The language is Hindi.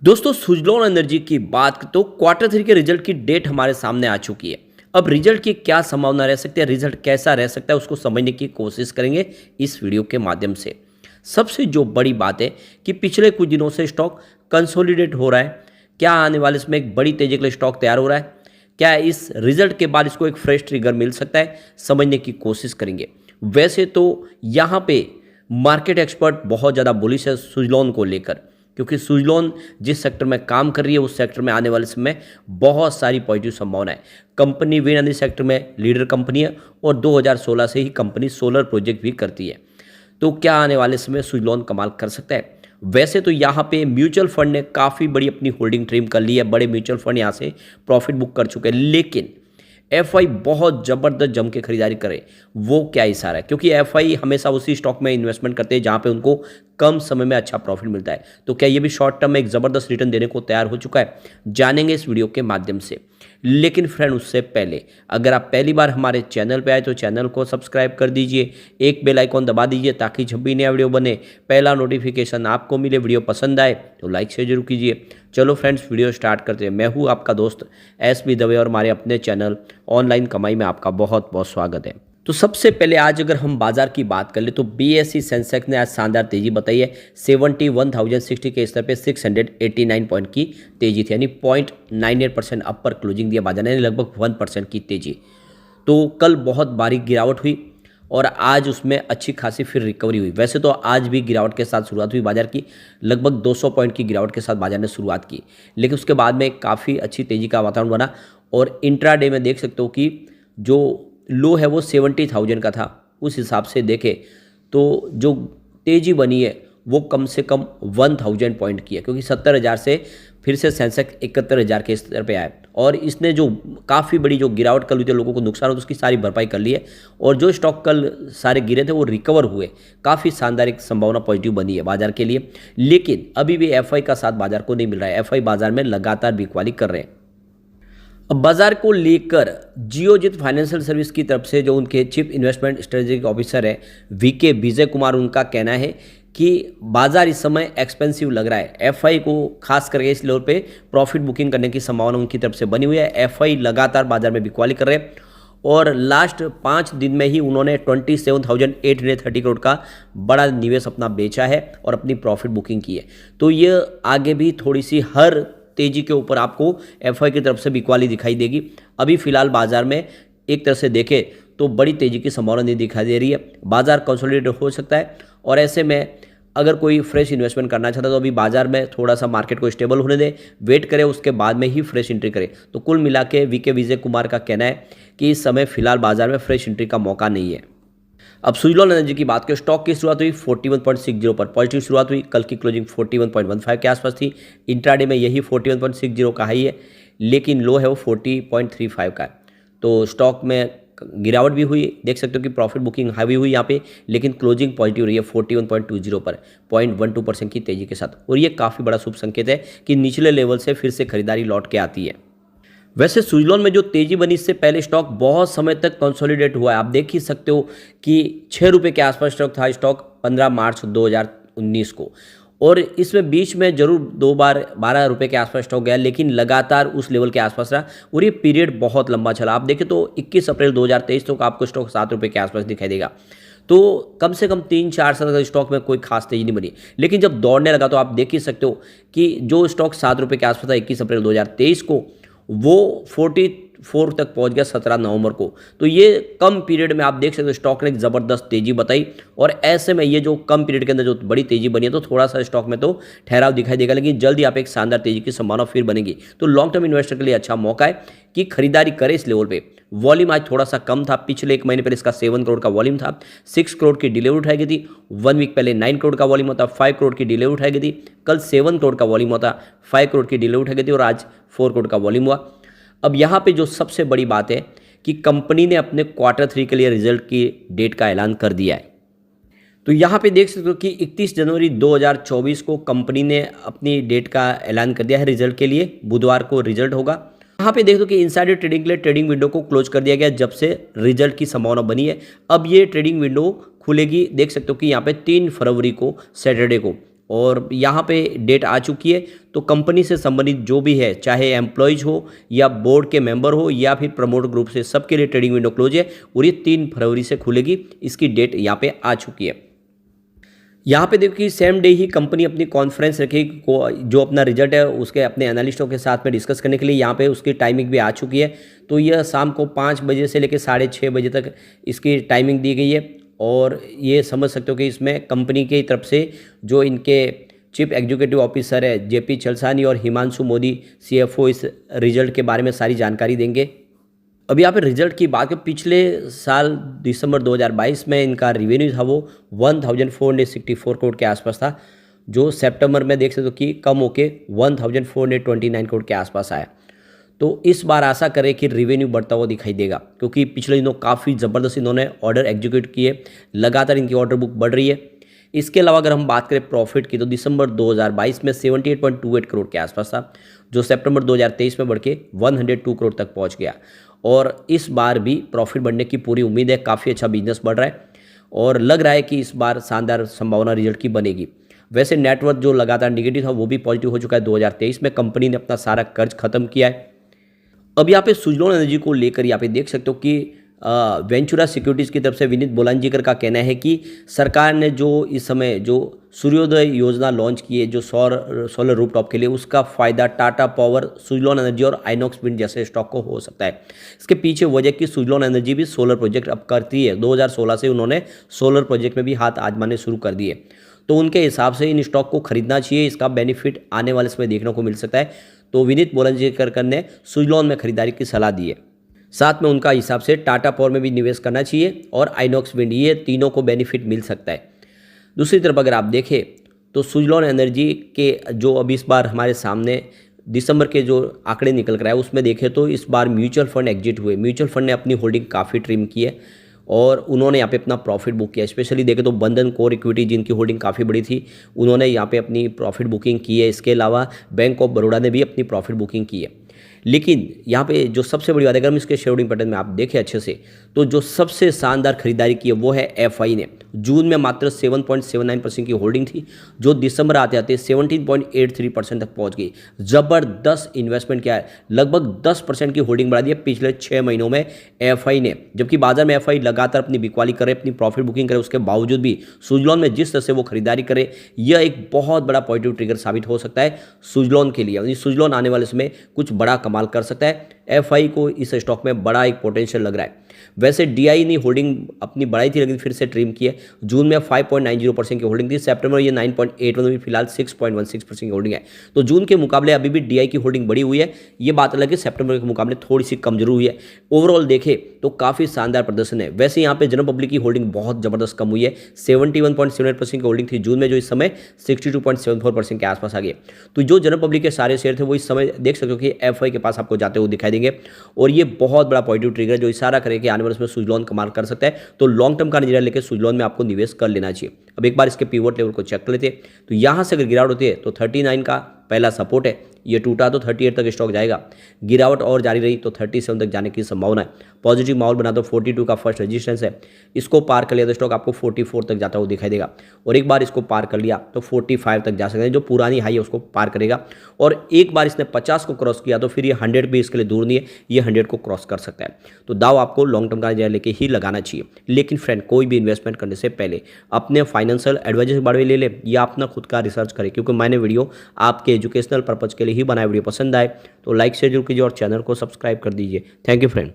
दोस्तों सुजलॉन एनर्जी की बात तो क्वार्टर थ्री के रिजल्ट की डेट हमारे सामने आ चुकी है। अब रिजल्ट की क्या संभावना रह सकती है, रिजल्ट कैसा रह सकता है, उसको समझने की कोशिश करेंगे इस वीडियो के माध्यम से। सबसे जो बड़ी बात है कि पिछले कुछ दिनों से स्टॉक कंसोलिडेट हो रहा है। क्या आने वाले इसमें एक बड़ी तेजी के लिए स्टॉक तैयार हो रहा है? क्या इस रिजल्ट के बाद इसको एक फ्रेश ट्रिगर मिल सकता है? समझने की कोशिश करेंगे। वैसे तो यहाँ पे मार्केट एक्सपर्ट बहुत ज़्यादा बुलिश है सुजलॉन को लेकर, क्योंकि सुजलॉन जिस सेक्टर में काम कर रही है उस सेक्टर में आने वाले समय में बहुत सारी पॉजिटिव संभावना है। कंपनी विंड एनर्जी सेक्टर में लीडर कंपनी है और 2016 से ही कंपनी सोलर प्रोजेक्ट भी करती है। तो क्या आने वाले समय सुजलॉन कमाल कर सकता है? वैसे तो यहाँ पे म्यूचुअल फंड ने काफ़ी बड़ी अपनी होल्डिंग ट्रिम कर ली है, बड़े म्यूचुअल फंड यहाँ से प्रॉफिट बुक कर चुके हैं, लेकिन एफआई बहुत ज़बरदस्त जम के खरीदारी करे। वो क्या इशारा है? क्योंकि एफआई हमेशा उसी स्टॉक में इन्वेस्टमेंट करते हैं जहाँ पे उनको कम समय में अच्छा प्रॉफिट मिलता है। तो क्या ये भी शॉर्ट टर्म में एक ज़बरदस्त रिटर्न देने को तैयार हो चुका है? जानेंगे इस वीडियो के माध्यम से। लेकिन फ्रेंड उससे पहले अगर आप पहली बार हमारे चैनल पे आए तो चैनल को सब्सक्राइब कर दीजिए, एक बेल आइकॉन दबा दीजिए ताकि जब भी नया वीडियो बने पहला नोटिफिकेशन आपको मिले। वीडियो पसंद आए तो लाइक शेयर जरूर कीजिए। चलो फ्रेंड्स वीडियो स्टार्ट करते हैं। मैं हूँ आपका दोस्त एस बी दवे और हमारे अपने चैनल ऑनलाइन कमाई में आपका बहुत बहुत स्वागत है। तो सबसे पहले आज अगर हम बाजार की बात कर ले तो बीएसई सेंसेक्स ने आज शानदार तेजी बताई है। 71,060 के स्तर पे 689 पॉइंट की तेजी थी, यानी 0.98% अप पर क्लोजिंग दिया बाजार ने, यानी लगभग 1% की तेजी। तो कल बहुत बारीक गिरावट हुई और आज उसमें अच्छी खासी फिर रिकवरी हुई। वैसे तो आज भी गिरावट के साथ शुरुआत हुई बाजार की, लगभग 200 पॉइंट की गिरावट के साथ बाजार ने शुरुआत की, लेकिन उसके बाद में काफ़ी अच्छी तेजी का वातावरण बना और इंट्राडे में देख सकते हो कि जो लो है वो 70,000 का था। उस हिसाब से देखें तो जो तेजी बनी है वो कम से कम 1000 पॉइंट की है, क्योंकि 70,000 से फिर से सेंसेक्स 71,000 के स्तर पे आया और इसने जो काफ़ी बड़ी जो गिरावट कल हुई थी, लोगों को नुकसान हो तो उसकी सारी भरपाई कर ली है और जो स्टॉक कल सारे गिरे थे वो रिकवर हुए। काफ़ी शानदार एक संभावना पॉजिटिव बनी है बाजार के लिए, लेकिन अभी भी एफआई का साथ बाजार को नहीं मिल रहा है। एफआई बाजार में लगातार बिकवाली कर रहे हैं। अब बाजार को लेकर जियोजित फाइनेंशियल सर्विस की तरफ से जो उनके चीफ इन्वेस्टमेंट स्ट्रेटेजिक ऑफिसर है वीके विजय कुमार, उनका कहना है कि बाजार इस समय एक्सपेंसिव लग रहा है। एफआई को खास करके इस लेवल पे प्रॉफिट बुकिंग करने की संभावना उनकी तरफ से बनी हुई है। एफआई लगातार बाजार में बिकवाली कर रहे हैं और लास्ट 5 दिन में ही उन्होंने 27,830 करोड़ का बड़ा निवेश अपना बेचा है और अपनी प्रॉफिट बुकिंग की है। तो ये आगे भी थोड़ी सी हर तेजी के ऊपर आपको एफआई की तरफ से बिकवाली दिखाई देगी। अभी फिलहाल बाजार में एक तरह से देखें तो बड़ी तेजी की संभावना नहीं दिखाई दे रही है। बाजार कंसोलिडेट हो सकता है और ऐसे में अगर कोई फ्रेश इन्वेस्टमेंट करना चाहता है तो अभी बाजार में थोड़ा सा मार्केट को स्टेबल होने दें, वेट करें, उसके बाद में ही फ्रेश एंट्री करें। तो कुल मिला के वीके विजय कुमार का कहना है कि इस समय फिलहाल बाजार में फ्रेश एंट्री का मौका नहीं है। अब सुजलॉन एनर्जी की बात करें, स्टॉक की शुरुआत हुई 41.60 पर, पॉजिटिव शुरुआत हुई। कल की क्लोजिंग 41.15 के आसपास थी। इंट्राडे में यही 41.60 का हाई है, लेकिन लो है वो 40.35 का है। तो स्टॉक में गिरावट भी हुई, देख सकते हो कि प्रॉफिट बुकिंग हाई हुई यहाँ पे, लेकिन क्लोजिंग पॉजिटिव रही है 41.20 पर, 0.12% की तेजी के साथ। और ये काफ़ी बड़ा शुभ संकेत है कि निचले लेवल से फिर से खरीदारी लौट के आती है। वैसे सुजलॉन में जो तेजी बनी, इससे पहले स्टॉक बहुत समय तक कंसोलिडेट हुआ है। आप देख ही सकते हो कि 6 रुपये के आसपास स्टॉक था, स्टॉक 15 मार्च 2019 को, और इसमें बीच में जरूर 2 बार 12 रुपये के आसपास स्टॉक गया, लेकिन लगातार उस लेवल के आसपास रहा और ये पीरियड बहुत लंबा चला। आप देखें तो 21 अप्रैल 2023 तक आपको स्टॉक 7 रुपये के आसपास दिखाई देगा। तो कम से कम 3-4 साल तक स्टॉक में कोई खास तेजी नहीं बनी, लेकिन जब दौड़ने लगा तो आप देख ही सकते हो कि जो स्टॉक 7 रुपये के आसपास था 21 अप्रैल 2023 को, वो 44 तक पहुंच गया 17 नवंबर को। तो ये कम पीरियड में आप देख सकते हो स्टॉक ने एक ज़बरदस्त तेजी बताई और ऐसे में ये जो कम पीरियड के अंदर जो बड़ी तेजी बनी है तो थोड़ा सा स्टॉक में तो ठहराव दिखाई देगा, लेकिन जल्दी आप एक शानदार तेजी की संभावना फिर बनेगी। तो लॉन्ग टर्म इन्वेस्टर के लिए अच्छा मौका है कि खरीदारी करे इस लेवल पे। वॉल्यूम आज थोड़ा सा कम था, पिछले 1 महीने पहले इसका 7 करोड़ का वॉल्यूम था, 6 करोड़ की डिलीवरी उठाई गई थी। 1 वीक पहले 9 करोड़ का वॉल्यूम होता, 5 करोड़ की डिलीवरी उठाई गई थी। कल 7 करोड़ का वॉल्यूम होता, 5 करोड़ की डिलीवरी उठाई गई थी और आज 4 करोड़ का वॉल्यूम हुआ। अब यहाँ पे जो सबसे बड़ी बात है कि कंपनी ने अपने क्वार्टर 3 के लिए रिजल्ट की डेट का ऐलान कर दिया है। तो यहाँ पे देख सकते हो कि 31 जनवरी 2024 को कंपनी ने अपनी डेट का ऐलान कर दिया है रिजल्ट के लिए। बुधवार को रिजल्ट होगा। यहाँ पे देख दो कि इनसाइडर ट्रेडिंग के लिए ट्रेडिंग विंडो को क्लोज कर दिया गया जब से रिजल्ट की संभावना बनी है। अब ये ट्रेडिंग विंडो खुलेगी, देख सकते हो कि यहाँ पे 3 फरवरी को सैटरडे को और यहाँ पे डेट आ चुकी है। तो कंपनी से संबंधित जो भी है, चाहे एम्प्लॉयज़ हो या बोर्ड के मेंबर हो या फिर प्रमोटर ग्रुप से, सबके लिए ट्रेडिंग विंडो क्लोज है और ये 3 फरवरी से खुलेगी। इसकी डेट यहाँ पे आ चुकी है। यहाँ पे देखिए सेम डे ही कंपनी अपनी कॉन्फ्रेंस रखेगी जो अपना रिजल्ट है उसके अपने एनालिस्टों के साथ में डिस्कस करने के लिए। यहाँ पे उसकी टाइमिंग भी आ चुकी है। तो यह शाम को 5 बजे से लेकर 6:30 बजे तक इसकी टाइमिंग दी गई है। और ये समझ सकते हो कि इसमें कंपनी की तरफ से जो इनके चीफ एग्जीक्यूटिव ऑफिसर है जेपी चलसानी और हिमांशु मोदी CFO इस रिजल्ट के बारे में सारी जानकारी देंगे। अब यहाँ पे रिजल्ट की बात करें, पिछले साल दिसंबर 2022 में इनका रिवेन्यू था वो 1464 करोड़ के आसपास था, जो सितंबर में देख सकते हो कि कम होके 1429 करोड़ के आसपास आया। तो इस बार आशा करें कि रिवेन्यू बढ़ता हुआ दिखाई देगा, क्योंकि पिछले दिनों काफ़ी ज़बरदस्त इन्होंने ऑर्डर एग्जीक्यूट किए, लगातार इनकी ऑर्डर बुक बढ़ रही है। इसके अलावा अगर हम बात करें प्रॉफिट की, तो दिसंबर 2022 में 78.28 करोड़ के आसपास था, जो सितंबर 2023 में बढ़ के 102 करोड़ तक पहुंच गया। और इस बार भी प्रॉफिट बढ़ने की पूरी उम्मीद है, काफ़ी अच्छा बिजनेस बढ़ रहा है और लग रहा है कि इस बार शानदार संभावना रिजल्ट की बनेगी। वैसे नेटवर्थ जो लगातार निगेटिव था वो भी पॉजिटिव हो चुका है। 2023 में कंपनी ने अपना सारा कर्ज खत्म किया है। अब यहाँ पे सुजलॉन एनर्जी को लेकर यहाँ पे देख सकते हो कि वेंचुरा सिक्योरिटीज़ की तरफ से विनीत बोलांजीकर का कहना है कि सरकार ने जो इस समय जो सूर्योदय योजना लॉन्च की है जो सोलर रूफटॉप के लिए, उसका फ़ायदा टाटा पावर, सुजलॉन एनर्जी और आइनॉक्स विंड जैसे स्टॉक को हो सकता है। इसके पीछे वजह कि सुजलॉन एनर्जी भी सोलर प्रोजेक्ट अब करती है। 2016 से उन्होंने सोलर प्रोजेक्ट में भी हाथ आजमाने शुरू कर दिए। तो उनके हिसाब से इन स्टॉक को खरीदना चाहिए, इसका बेनिफिट आने वाले समय देखने को मिल सकता है। तो विनीत बोलांजीकर ने सुजलॉन में खरीदारी की सलाह दी है। साथ में उनका हिसाब से टाटा पावर में भी निवेश करना चाहिए और आइनॉक्स विंड, ये तीनों को बेनिफिट मिल सकता है। दूसरी तरफ अगर आप देखें तो सुजलॉन एनर्जी के जो अभी इस बार हमारे सामने दिसंबर के जो आंकड़े निकल कर आए उसमें देखें तो इस बार म्यूचुअल फंड एग्जिट हुए। म्यूचुअल फंड ने अपनी होल्डिंग काफ़ी ट्रिम की है और उन्होंने यहाँ पे अपना प्रॉफिट बुक किया। स्पेशली देखें तो बंधन कोर इक्विटी जिनकी होल्डिंग काफ़ी बड़ी थी, उन्होंने यहाँ पे अपनी प्रॉफिट बुकिंग की है। इसके अलावा बैंक ऑफ बड़ौदा ने भी अपनी प्रॉफिट बुकिंग की है। लेकिन यहाँ पे जो सबसे बड़ी बात है, अगर हम इसके शेयर होल्डिंग पैटर्न में आप देखें अच्छे से, तो जो सबसे शानदार खरीदारी की है वो है FI ने। जून में मात्र 7.79% की होल्डिंग थी, जो दिसंबर आते आते 17.83% तक पहुंच गई। जबरदस्त इन्वेस्टमेंट किया है, लगभग 10% की होल्डिंग बढ़ा दी है पिछले 6 महीनों में FI ने। जबकि बाजार में FI लगातार अपनी बिकवाली करे, अपनी प्रॉफिट बुकिंग करे, उसके बावजूद भी सुजलॉन में जिस तरह से वो खरीदारी करे, यह एक बहुत बड़ा पॉजिटिव ट्रिगर साबित हो सकता है सुजलॉन के लिए। सुजलॉन आने वाले समय कुछ बड़ा कमाल कर सकता है। FI को इस स्टॉक में बड़ा एक पोटेंशियल लग रहा है। वैसे DI ने होल्डिंग अपनी बढ़ाई थी लेकिन फिर से ट्रिम की है। जून में 5.90% की होल्डिंग थी, सितंबर ये 9.81 में फिलहाल 6.16% की होल्डिंग है। तो जून के मुकाबले अभी भी DI की होल्डिंग बढ़ी हुई है, ये बात अलग है। सितंबर के मुकाबले थोड़ी सी कम जरूर हुई है। ओवरऑल देखें तो काफ़ी शानदार प्रदर्शन है। वैसे यहाँ पे जनरल पब्लिक की होल्डिंग बहुत ज़बरदस्त कम हुई है, 71.78% की होल्डिंग थी जून में, जो इस समय 62.74% के आसपास आ गई। तो जो जनरल पब्लिक के सारे शेयर थे वो इस समय देख सकते हो कि FI के पास आपको जाते हुए दिखाई देंगे और ये बहुत बड़ा पॉजिटिव ट्रिगर है जो इशारा करे कि आने वाले में सुजलॉन कमाल कर सकता है। तो लॉन्ग टर्म का नजरिया लेकर सुजलॉन में आपको निवेश कर लेना चाहिए। अब एक बार इसके पिवट लेवल को चेक कर लेते हैं। तो यहाँ से अगर गिरावट होती है तो 39 का पहला सपोर्ट है, ये टूटा तो 38 तक स्टॉक जाएगा। गिरावट और जारी रही तो 37 तक जाने की संभावना है। पॉजिटिव माहौल बना तो 42 का फर्स्ट रेजिस्टेंस है, इसको पार कर लिया तो स्टॉक आपको 44 तक जाता हुआ दिखाई देगा। और एक बार इसको पार कर लिया तो 45 तक जा सकते हैं, जो पुरानी हाई है उसको पार करेगा। और एक बार इसने 50 को क्रॉस किया तो फिर ये 100 भी इसके लिए दूर नहीं है, ये 100 को क्रॉस कर सकता है। तो दाव आपको लॉन्ग टर्म का नजरिया लेके ही लगाना चाहिए। लेकिन फ्रेंड, कोई भी इन्वेस्टमेंट करने से पहले अपने फाइनेंशियल एडवाइजर से बारे में ले ले या अपना खुद का रिसर्च करें, क्योंकि मैंने वीडियो आपके एजुकेशनल पर्पज के लिए ही बनाया। वीडियो पसंद आए तो लाइक शेयर जरूर कीजिए और चैनल को सब्सक्राइब कर दीजिए। Thank you friend.